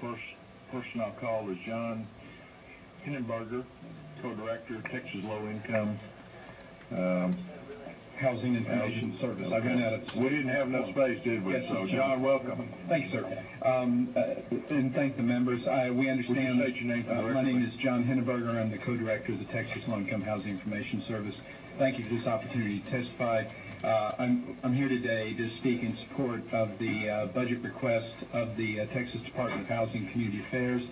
First person I'll call is John Henneberger, co-director, Texas Low Income Housing Information Service. Okay. I ran out of... We didn't have enough space, did we? Yes, so, sir. John, welcome. Thank you, sir. And thank the members. We understand... Would you state your name for the record? My name is John Henneberger. I'm the co-director of the Texas Low Income Housing Information Service. Thank you for this opportunity to testify. I'm here today to speak in support of the budget request of the Texas Department of Housing and Community Affairs.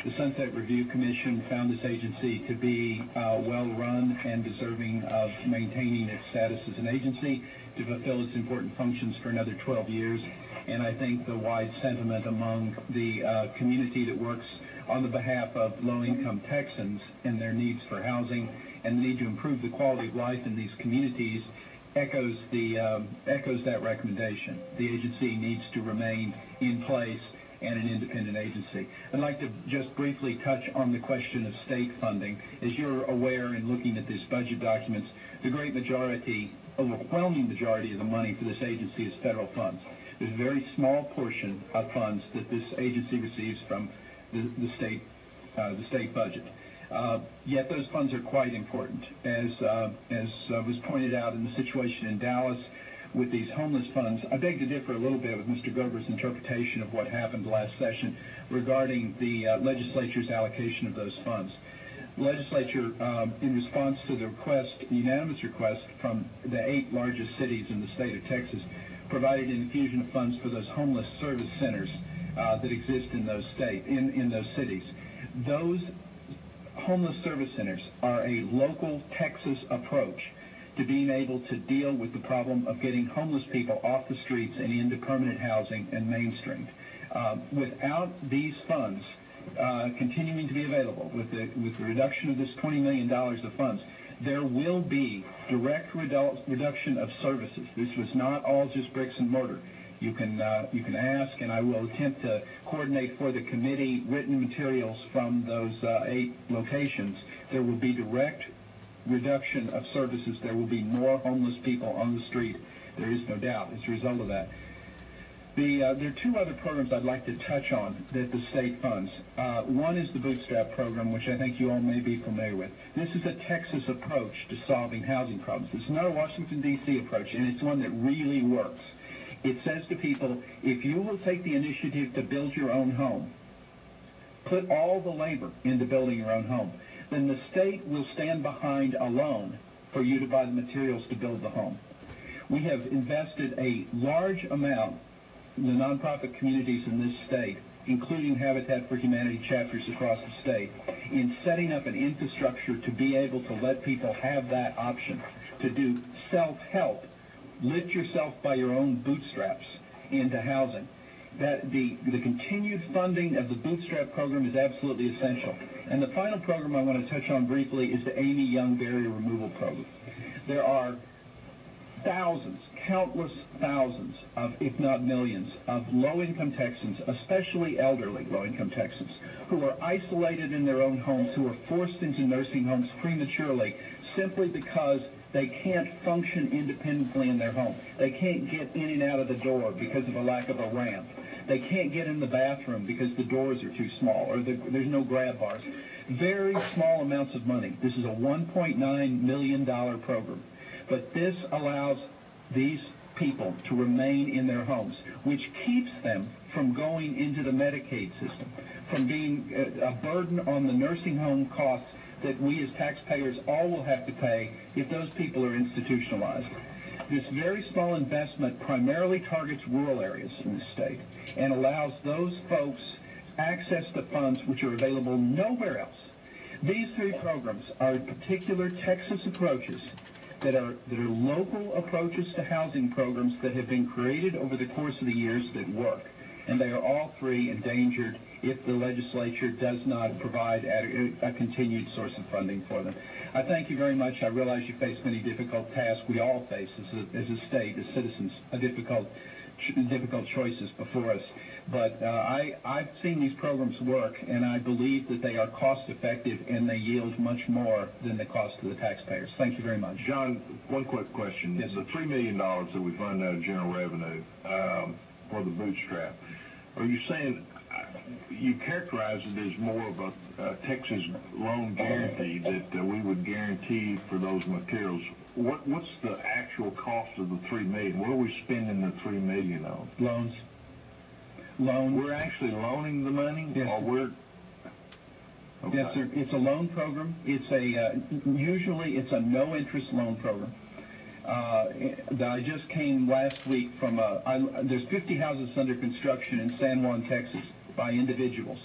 The Sunset Review Commission found this agency to be well-run and deserving of maintaining its status as an agency to fulfill its important functions for another 12 years. And I think the wide sentiment among the community that works on the behalf of low-income Texans and their needs for housing and the need to improve the quality of life in these communities echoes that recommendation. The agency needs to remain in place and an independent agency. I'd like to just briefly touch on the question of state funding. As you're aware in looking at these budget documents, the great majority, overwhelming majority of the money for this agency is federal funds. There's a very small portion of funds that this agency receives from the state budget. Yet those funds are quite important. As was pointed out in the situation in Dallas with these homeless funds, I beg to differ a little bit with Mr. Gober's interpretation of what happened last session regarding the legislature's allocation of those funds. The legislature, in response to the unanimous request from the 8 largest cities in the state of Texas, provided an infusion of funds for those homeless service centers that exist in those cities. Those homeless service centers are a local Texas approach to being able to deal with the problem of getting homeless people off the streets and into permanent housing and mainstreamed. Without these funds continuing to be available, with the reduction of this $20 million of funds, there will be direct reduction of services. This was not all just bricks and mortar. You can ask, and I will attempt to coordinate for the committee written materials from those 8 locations. There will be direct reduction of services. There will be more homeless people on the street. There is no doubt as a result of that. There are 2 other programs I'd like to touch on that the state funds. One is the Bootstrap program, which I think you all may be familiar with. This is a Texas approach to solving housing problems. It's not a Washington, D.C. approach, and it's one that really works. It says to people, if you will take the initiative to build your own home, put all the labor into building your own home, then the state will stand behind a loan for you to buy the materials to build the home. We have invested a large amount in the nonprofit communities in this state, including Habitat for Humanity chapters across the state, in setting up an infrastructure to be able to let people have that option to do self-help, lift yourself by your own bootstraps into housing. That the continued funding of the Bootstrap program is absolutely essential. And the final program I want to touch on briefly is the Amy Young Barrier Removal Program. There are thousands, countless thousands of, if not millions, of low-income Texans, especially elderly low-income Texans, who are isolated in their own homes, who are forced into nursing homes prematurely simply because they can't function independently in their home. They can't get in and out of the door because of a lack of a ramp. They can't get in the bathroom because the doors are too small or there's no grab bars. Very small amounts of money. This is a $1.9 million program. But this allows these people to remain in their homes, which keeps them from going into the Medicaid system, from being a burden on the nursing home costs that we as taxpayers all will have to pay if those people are institutionalized. This very small investment primarily targets rural areas in the state and allows those folks access to funds which are available nowhere else. These 3 programs are particular Texas approaches that are local approaches to housing programs that have been created over the course of the years that work. And they are all 3 endangered if the legislature does not provide a continued source of funding for them. I thank you very much. I realize you face many difficult tasks. We all face, as a state, as citizens, difficult choices before us. But I've seen these programs work, and I believe that they are cost-effective and they yield much more than the cost to the taxpayers. Thank you very much. John, one quick question. Yes. The $3 million that we fund out of general revenue for the Bootstrap, are you saying you characterize it as more of a Texas loan guarantee that we would guarantee for those materials. What's the actual cost of the $3 million? What are we spending the $3 million on? Loans. We're actually loaning the money, yes, or we're. Okay. Yes, sir. It's a loan program. It's a usually it's a no-interest loan program. I just came last week from there's 50 houses under construction in San Juan, Texas, by individuals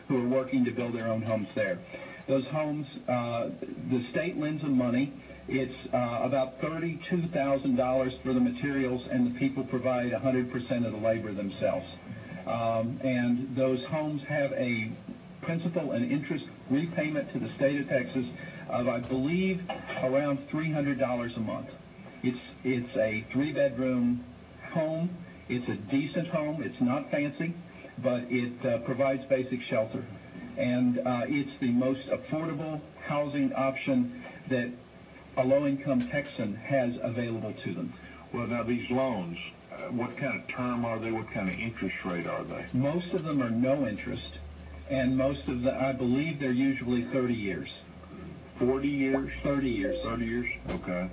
who are working to build their own homes there. Those homes, the state lends them money. It's about $32,000 for the materials, and the people provide 100% of the labor themselves. And those homes have a principal and interest repayment to the state of Texas of, I believe, around $300 a month. It's a 3-bedroom home. It's a decent home. It's not fancy, but it provides basic shelter. And it's the most affordable housing option that a low-income Texan has available to them. Well, now these loans, what kind of term are they? What kind of interest rate are they? Most of them are no interest, and most of them, I believe, they're usually 30 years. 40 years? 30 years. 30 years? Okay.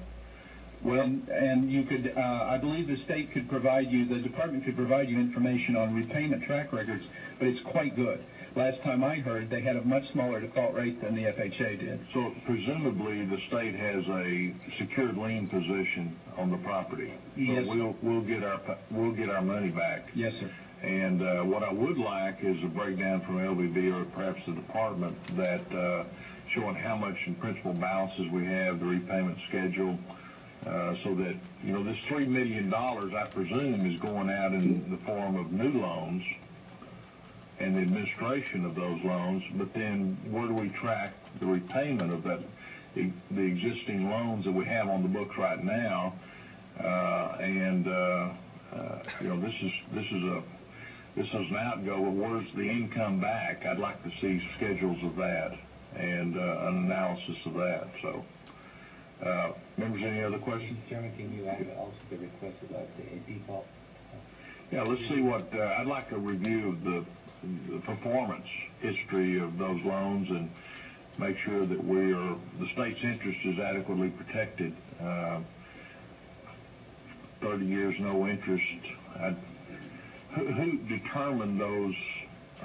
Well, and you could, I believe the state could provide you, the department could provide you information on repayment track records, but it's quite good. Last time I heard, they had a much smaller default rate than the FHA did. So presumably the state has a secured lien position on the property. So yes. We'll get our money back. Yes, sir. And what I would like is a breakdown from LBB or perhaps the department that showing how much in principal balances we have, the repayment schedule, so that, you know, this $3 million, I presume, is going out in the form of new loans and the administration of those loans, but then where do we track the repayment of that, the existing loans that we have on the books right now? You know, this is an outgo. Well, where's the income back? I'd like to see schedules of that and an analysis of that. So, members, any other questions? Mr. Chairman, can you add also the request about the default? Yeah, let's see what, I'd like a review of the performance history of those loans and make sure that the state's interest is adequately protected. 30 years, no interest. Who determined those?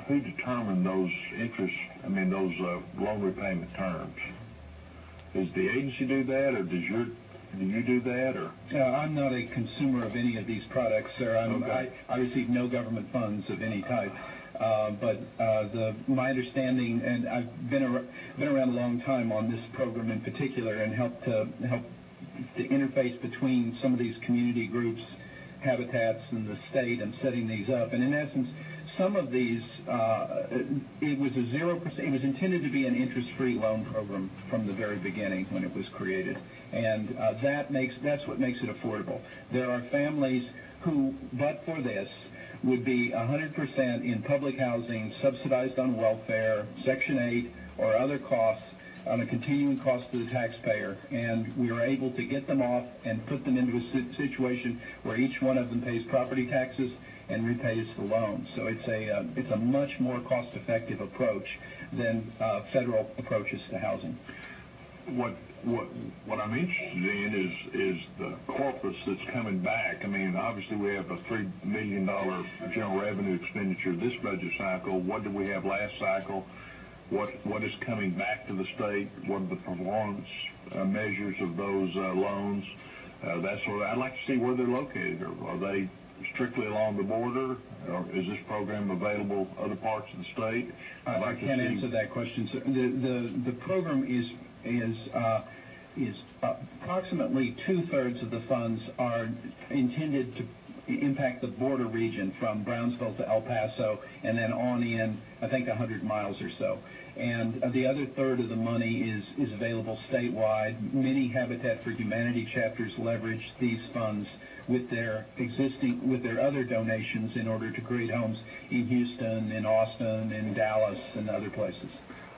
Who determined those interest? I mean, those loan repayment terms. Does the agency do that, or do you do that, or? I'm not a consumer of any of these products, sir. Okay. I receive no government funds of any type. But my understanding, and I've been around a long time on this program in particular, and helped the interface between some of these community groups, habitats, and the state, and setting these up. And in essence, some of these, it was a 0%. It was intended to be an interest-free loan program from the very beginning when it was created, and that's what makes it affordable. There are families who, but for this, would be 100% in public housing, subsidized on welfare, Section 8, or other costs on a continuing cost to the taxpayer, and we are able to get them off and put them into a situation where each one of them pays property taxes and repays the loan. So it's a much more cost-effective approach than federal approaches to housing. What I'm interested in is the corpus that's coming back. I mean, obviously we have a $3 million general revenue expenditure this budget cycle. What did we have last cycle? What is coming back to the state? What are the performance measures of those loans? That's what I'd like to see where they're located. Are they strictly along the border, or is this program available in other parts of the state? I can't answer that question, sir. The program is approximately 2/3 of the funds are intended to impact the border region from Brownsville to El Paso, and then on in, I think, 100 miles or so. And the other third of the money is available statewide. Many Habitat for Humanity chapters leverage these funds with their other donations in order to create homes in Houston, in Austin, in Dallas, and other places.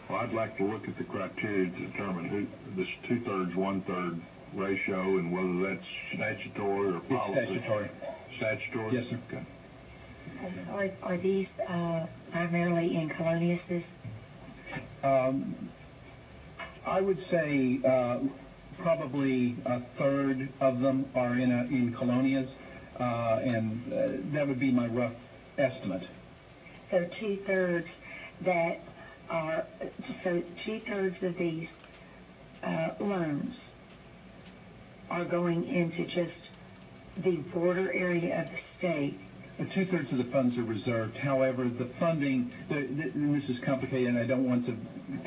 Well, I'd like to look at the criteria to determine this 2/3, 1/3 ratio, and whether that's statutory or policy. It's statutory. Statutory? Yes, sir. Okay. Are these primarily in coloniuses? I would say probably a third of them are in colonias, and that would be my rough estimate. So two-thirds that are, so two-thirds of these loans are going into just the border area of the state. Two-thirds of the funds are reserved. However, the funding, and this is complicated, and I don't want to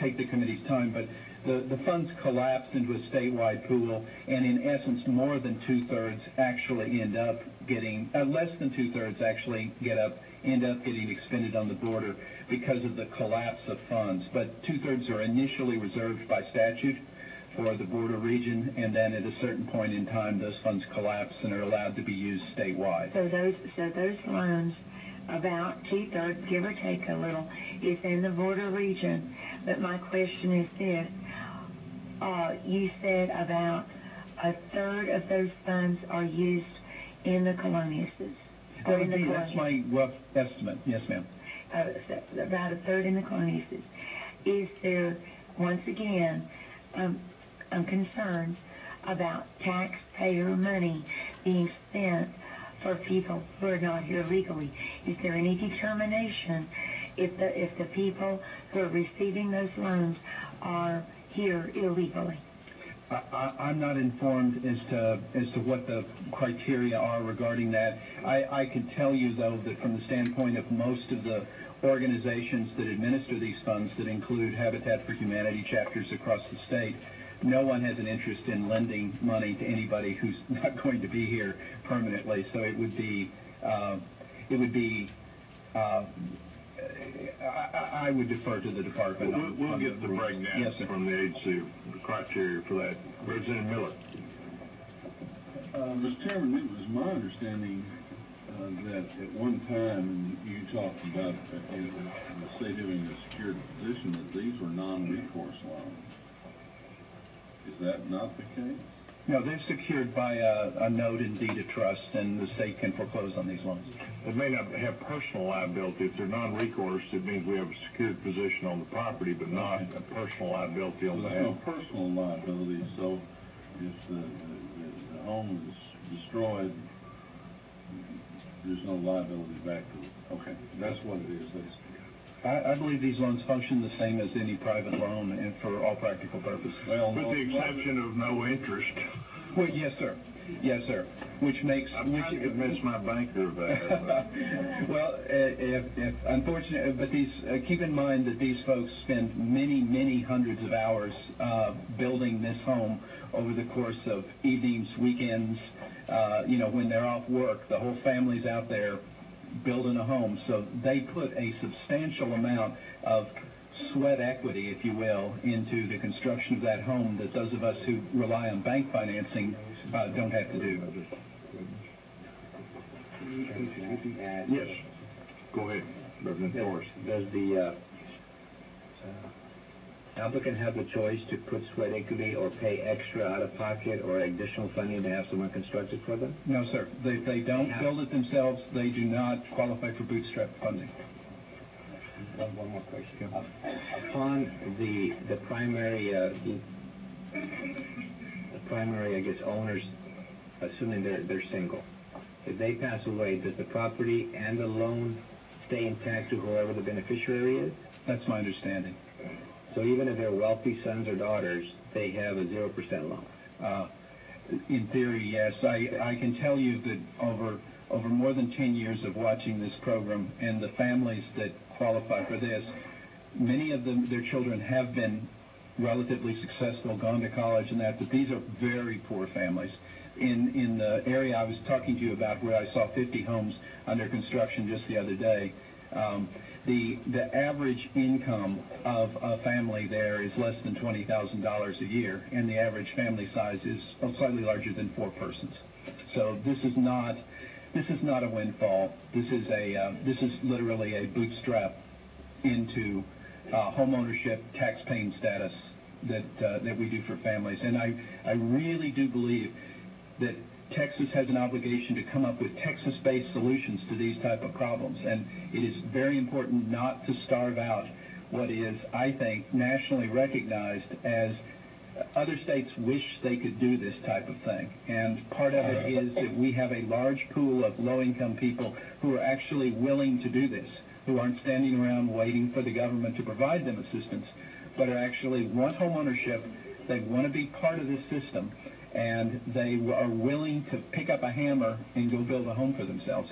take the committee's time, but the funds collapse into a statewide pool, and in essence, more than two-thirds actually end up getting, less than two-thirds actually end up getting expended on the border because of the collapse of funds. But two-thirds are initially reserved by statute for the border region, and then at a certain point in time, those funds collapse and are allowed to be used statewide. So those loans, about two-thirds, give or take a little, is in the border region. But my question is this: you said about a third of those funds are used in the coloniuses. That's my rough estimate. Yes, ma'am. About a third in the coloniuses. Is there, once again, I'm concerned about taxpayer money being spent for people who are not here legally. Is there any determination if the people who are receiving those loans are here illegally? I'm not informed as to what the criteria are regarding that. I can tell you, though, that from the standpoint of most of the organizations that administer these funds, that include Habitat for Humanity chapters across the state, no one has an interest in lending money to anybody who's not going to be here permanently. So it would be, I would defer to the department. We'll get the breakdown yes, from the agency, the criteria for that. Representative Miller. Mr. Chairman, it was my understanding that at one time you talked about the state having a secured position that these were non-recourse loans. Is that not the case? No, they're secured by a note in deed of trust, and the state can foreclose on these loans. It may not have personal liability. If they're non-recourse, it means we have a secured position on the property, but not a personal liability on the There's no house. personal liability, so if the home is destroyed, there's no liability back to it. Okay, that's what it is. I believe these loans function the same as any private loan, and for all practical purposes. Well, With the exception of no interest. Well, yes, sir. Yes, sir. Which makes... I'm trying to convince my banker of that. Well, if unfortunately, but these, keep in mind that these folks spend many hundreds of hours building this home over the course of evenings, weekends, when they're off work. The whole family's out there building a home, so they put a substantial amount of sweat equity, if you will, into the construction of that home that those of us who rely on bank financing don't have to do. Yes. Go ahead, Representative Forrest. Does the applicant have the choice to put sweat equity or pay extra out of pocket or additional funding to have someone construct it for them? No, sir. They don't build it themselves. They do not qualify for bootstrap funding. One more question. Upon the primary, I guess, owners, assuming they're single, if they pass away, does the property and the loan stay intact to whoever the beneficiary is? That's my understanding. So even if they're wealthy sons or daughters, they have a 0% loan? In theory, yes. I can tell you that over more than 10 years of watching this program and the families that qualify for this, many of them, their children have been relatively successful, gone to college and that, but these are very poor families. In the area I was talking to you about, where I saw 50 homes under construction just the other day, the average income of a family there is less than $20,000 a year, and the average family size is slightly larger than 4 persons. So this is not a windfall. This is literally a bootstrap into home ownership, tax-paying status that we do for families. And I really do believe that Texas has an obligation to come up with Texas-based solutions to these type of problems, and it is very important not to starve out what is, I think, nationally recognized as other states wish they could do this type of thing. And part of it is that we have a large pool of low-income people who are actually willing to do this, who aren't standing around waiting for the government to provide them assistance, but are actually want home ownership, they want to be part of this system, and they are willing to pick up a hammer and go build a home for themselves.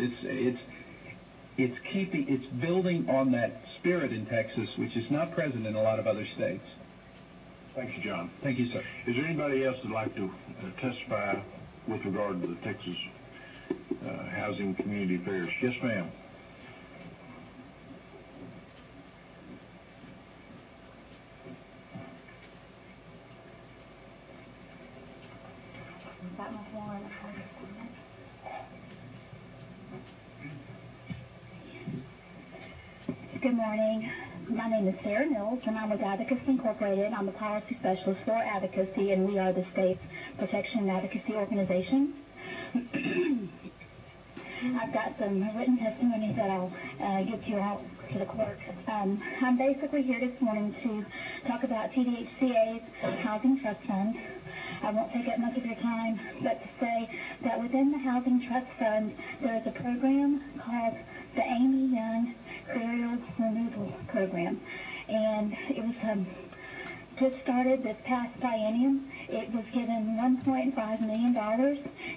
It's building on that spirit in Texas, which is not present in a lot of other states. Thank you, John. Thank you, sir. Is there anybody else that'd like to testify with regard to the Texas Housing Community Affairs? Yes, ma'am. Good morning. My name is Sarah Mills, and I'm with Advocacy Incorporated. I'm the policy specialist for advocacy, and we are the state's protection and advocacy organization. I've got some written testimonies that I'll get you out to the clerk. I'm basically here this morning to talk about TDHCA's Housing Trust Fund. I won't take up much of your time, but to say that within the Housing Trust Fund, there is a program called the Amy Young Burial Removal Program, and it was just started this past biennium. It was given $1.5 million.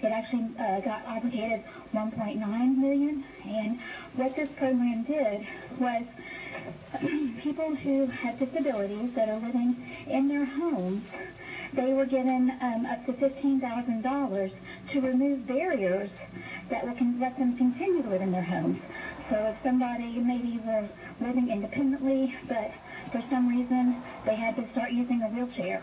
It actually got obligated $1.9 million, and what this program did was people who had disabilities that are living in their homes, they were given up to $15,000 to remove barriers that will let them continue to live in their homes. So if somebody maybe was living independently, but for some reason they had to start using a wheelchair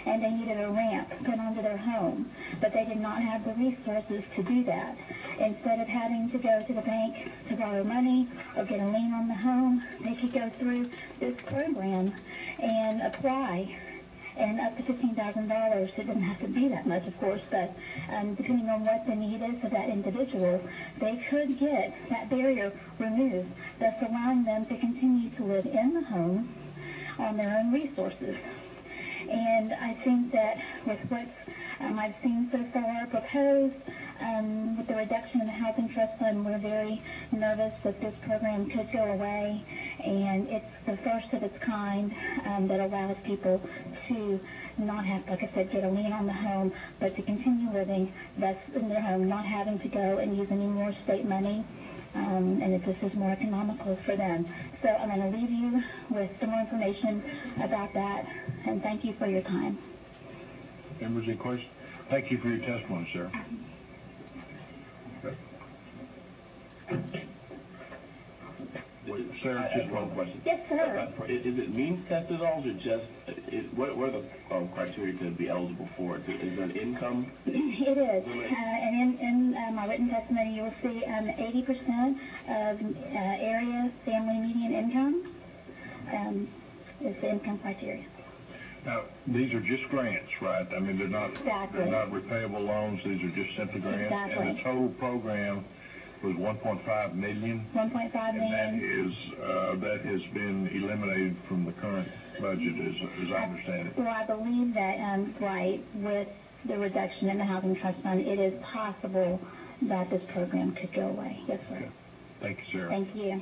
and they needed a ramp put onto their home, but they did not have the resources to do that. Instead of having to go to the bank to borrow money or get a lien on the home, they could go through this program and apply, and up to $15,000. It didn't have to be that much, of course, but depending on what the need is of that individual, they could get that barrier removed, thus allowing them to continue to live in the home on their own resources. And I think that with what I've seen so far proposed, with the reduction in the Housing Trust Fund, we're very nervous that this program could go away, and it's the first of its kind that allows people to not have, like I said, get a lien on the home, but to continue living thus in their home, not having to go and use any more state money, and this is more economical for them. So I'm going to leave you with some more information about that, and thank you for your time. Members, any questions? Thank you for your testimony, sir. Sarah, just one question. Yes, sir. Is it means tested at all, or just, what are the criteria to be eligible for it? Is there an income? It is. And in my written testimony, you will see 80% of area family median income is the income criteria. Now, these are just grants, right? I mean, they're not repayable loans. These are just simply grants. Exactly. And the total program was $1.5 million. $1.5 million. And that has been eliminated from the current budget, as I understand it. Well, I believe that, right, with the reduction in the Housing Trust Fund, it is possible that this program could go away. Yes, sir. Okay. Thank you, Sarah. Thank you.